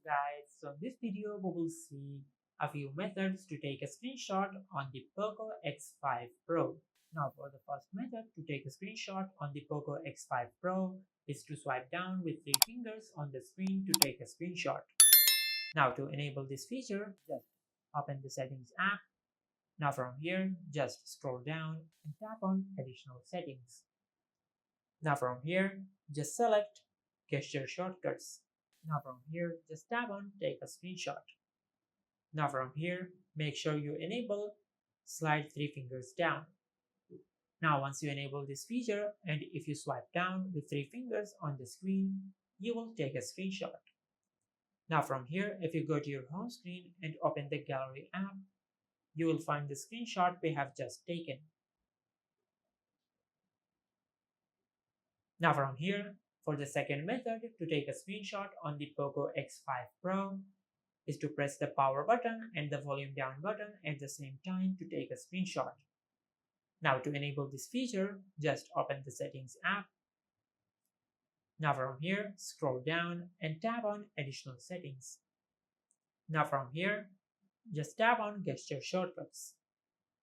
guys, so in this video we will see a few methods to take a screenshot on the Poco X5 Pro. Now for the first method to take a screenshot on the Poco X5 Pro is to swipe down with 3 fingers on the screen to take a screenshot. Now to enable this feature, just open the settings app. Now from here, just scroll down and tap on additional settings. Now from here, just select gesture shortcuts. Now from here, just tap on take a screenshot. Now from here, make sure you enable slide 3 fingers down. Now once you enable this feature and if you swipe down with 3 fingers on the screen, you will take a screenshot. Now from here, if you go to your home screen and open the gallery app, you will find the screenshot we have just taken. Now from here, for the second method to take a screenshot on the Poco X5 Pro is to press the power button and the volume down button at the same time to take a screenshot. Now to enable this feature, just open the settings app. Now from here, scroll down and tap on additional settings. Now from here, just tap on gesture shortcuts.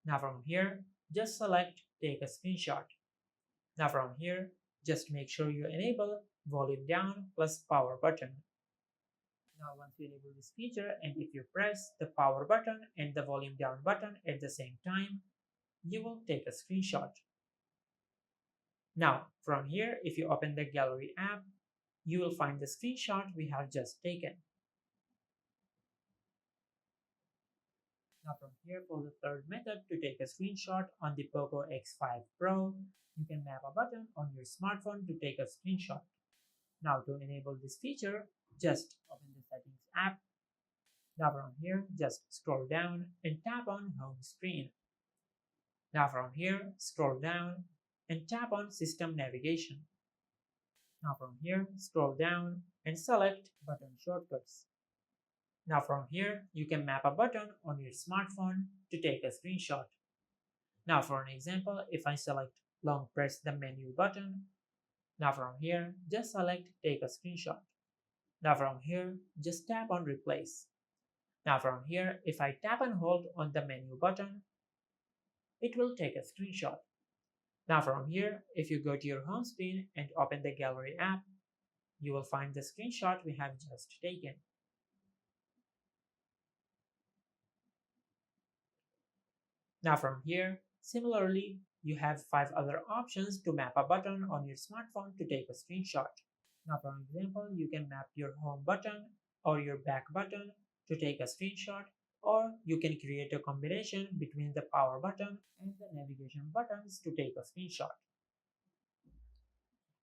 Now from here, just select take a screenshot. Now from here, just make sure you enable volume down plus power button. Now once you enable this feature and if you press the power button and the volume down button at the same time, you will take a screenshot. Now from here, if you open the gallery app, you will find the screenshot we have just taken. Now from here, for the third method to take a screenshot on the Poco X5 Pro, you can map a button on your smartphone to take a screenshot. Now to enable this feature, just open the settings app. Now from here, just scroll down and tap on home screen. Now from here, scroll down and tap on system navigation. Now from here, scroll down and select button shortcuts. Now from here, you can map a button on your smartphone to take a screenshot. Now for an example, if I select long press the menu button, now from here, just select take a screenshot. Now from here, just tap on replace. Now from here, if I tap and hold on the menu button, it will take a screenshot. Now from here, if you go to your home screen and open the gallery app, you will find the screenshot we have just taken. Now from here, similarly, you have 5 other options to map a button on your smartphone to take a screenshot. Now for example, you can map your home button or your back button to take a screenshot, or you can create a combination between the power button and the navigation buttons to take a screenshot.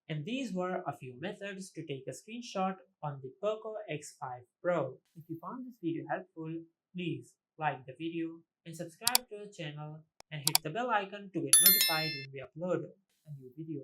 And these were a few methods to take a screenshot on the Poco X5 Pro. If you found this video helpful, please like the video and subscribe to the channel and hit the bell icon to get notified when we upload a new video.